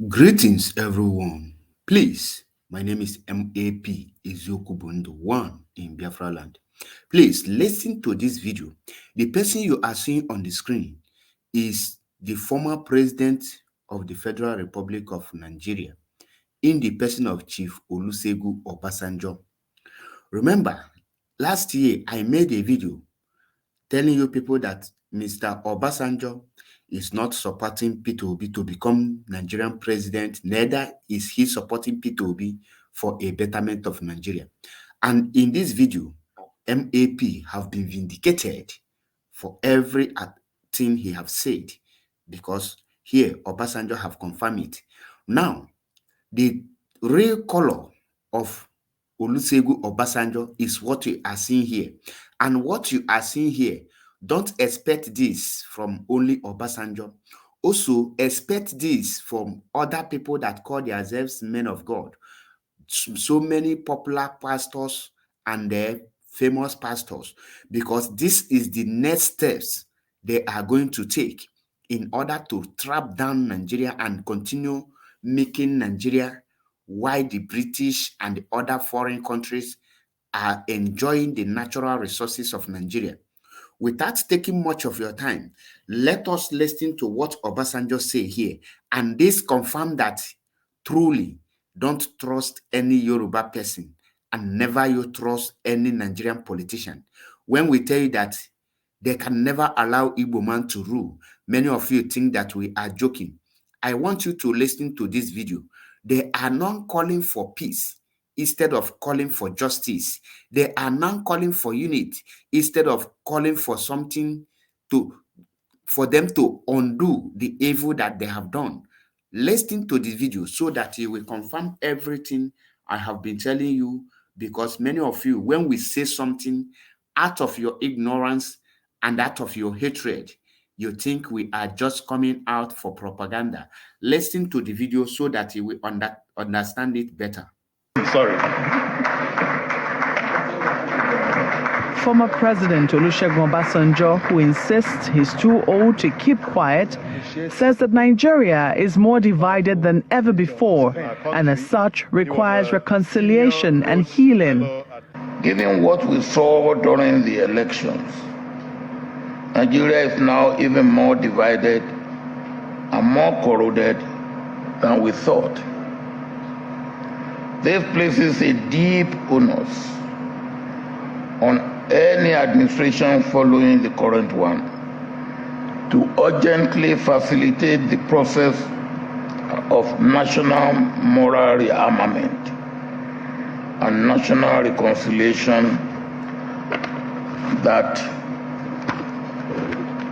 Greetings, everyone. Please, my name is MAP Izokubundo 1 in Biafra land. Please listen to this video. The person you are seeing on the screen is the former president of the Federal Republic of Nigeria in the person of Chief Olusegun Obasajo. Remember, last year I made a video telling you people that Mr. Obasanjo is not supporting Peter Obi to become Nigerian president, neither is he supporting Peter Obi for a betterment of Nigeria. And in this video, MAP have been vindicated for every thing he have said, because here Obasanjo have confirmed it. Now, the real color of Olusegun Obasanjo is what you are seeing here. And what you are seeing here, don't expect this from only Obasanjo. Also, expect this from other people that call themselves men of God. So many popular pastors and famous pastors, because this is the next steps they are going to take in order to trap down Nigeria and continue making Nigeria while the British and the other foreign countries are enjoying the natural resources of Nigeria. Without taking much of your time, let us listen to what Obasanjo say here. And this confirm that truly don't trust any Yoruba person and never you trust any Nigerian politician. When we tell you that they can never allow Igbo man to rule, many of you think that we are joking. I want you to listen to this video. They are not calling for peace instead of calling for justice. They are now calling for unity instead of calling for something for them to undo the evil that they have done. Listen to this video so that you will confirm everything I have been telling you, because many of you, when we say something out of your ignorance and out of your hatred, you think we are just coming out for propaganda. Listen to the video so that you will understand it better. Sorry. Former President Olusegun Obasanjo, who insists he's too old to keep quiet, says that Nigeria is more divided than ever before and as such requires reconciliation and healing. Given what we saw during the elections, Nigeria is now even more divided and more corroded than we thought. This places a deep onus on any administration following the current one to urgently facilitate the process of national moral rearmament and national reconciliation that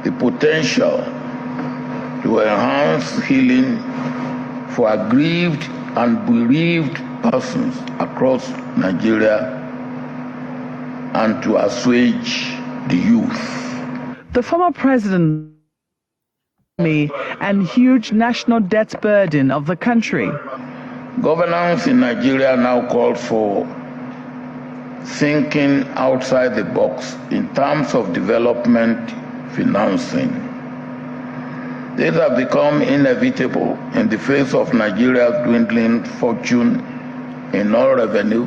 the potential to enhance healing for aggrieved and bereaved persons across Nigeria and to assuage the youth. The former president and huge national debt burden of the country. Governance in Nigeria now calls for thinking outside the box in terms of development financing. These have become inevitable in the face of Nigeria's dwindling fortune in oil revenue,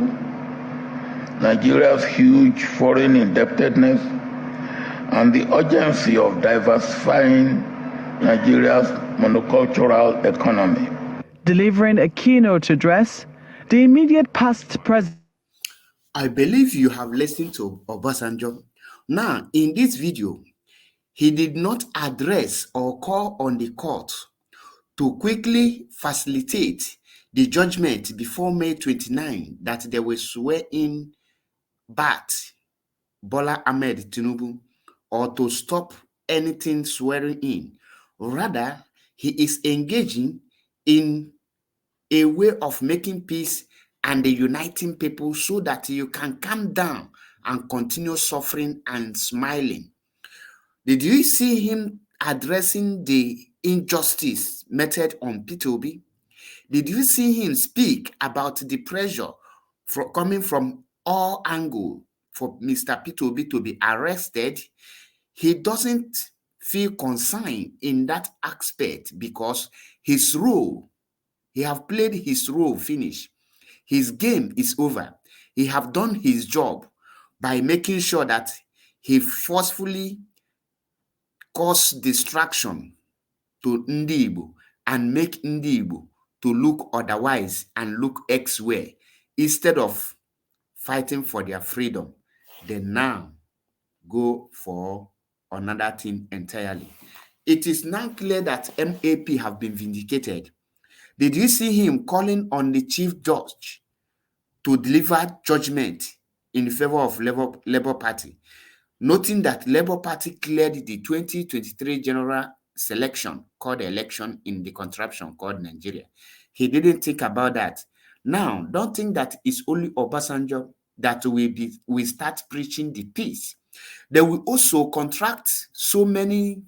Nigeria's huge foreign indebtedness, and the urgency of diversifying Nigeria's monocultural economy. Delivering a keynote address, the immediate past president. I believe you have listened to Obasanjo. Now, in this video, he did not address or call on the court to quickly facilitate the judgment before May 29 that they will swear in Bola Ahmed Tinubu, or to stop anything swearing in. Rather, he is engaging in a way of making peace and uniting people so that you can calm down and continue suffering and smiling. Did you see him addressing the injustice meted on Peter Obi? Did you see him speak about the pressure coming from all angles for Mr. Peter Obi to be arrested? He doesn't feel concerned in that aspect because his role He have played his role finish. His game is over. He have done his job by making sure that he forcefully cause distraction to Ndi Igbo and make Ndi Igbo to look otherwise and look elsewhere instead of fighting for their freedom. They now go for another thing entirely. It is now clear that MAP have been vindicated. Did you see him calling on the chief judge to deliver judgment in favor of Labour Party, noting that Labour Party cleared the 2023 general selection called election in the contraption called Nigeria? He didn't think about that. Now, don't think that it's only Obasanjo that will start preaching the peace. They will also contract so many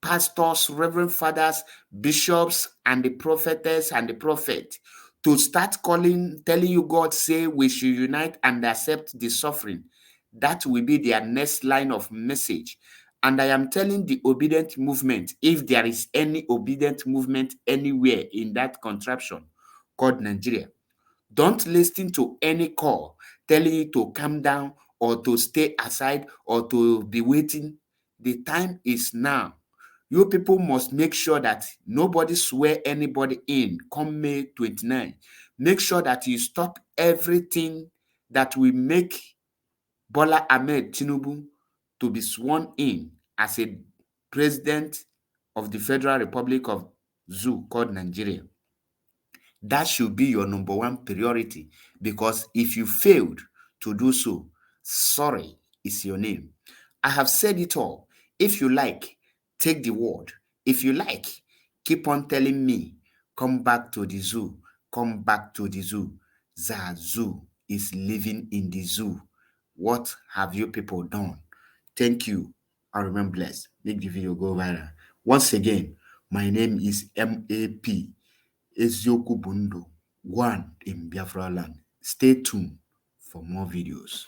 pastors, reverend fathers, bishops, and the prophetess and the prophet to start telling you God say we should unite and accept the suffering. That will be their next line of message. And I am telling the obedient movement, if there is any obedient movement anywhere in that contraption called Nigeria, don't listen to any call telling you to calm down or to stay aside or to be waiting. The time is now. You people must make sure that nobody swear anybody in come May 29. Make sure that you stop everything that will make Bola Ahmed Tinubu to be sworn in as a president of the Federal Republic of Zoo called Nigeria. That should be your number one priority, because if you failed to do so, sorry is your name. I have said it all. If you like, take the word. If you like, keep on telling me, come back to the zoo, come back to the zoo. The zoo is living in the zoo. What have you people done? Thank you. I remain blessed. Make the video go viral. Once again, my name is MAP. Ezioku Bundo, one in Biafra land. Stay tuned for more videos.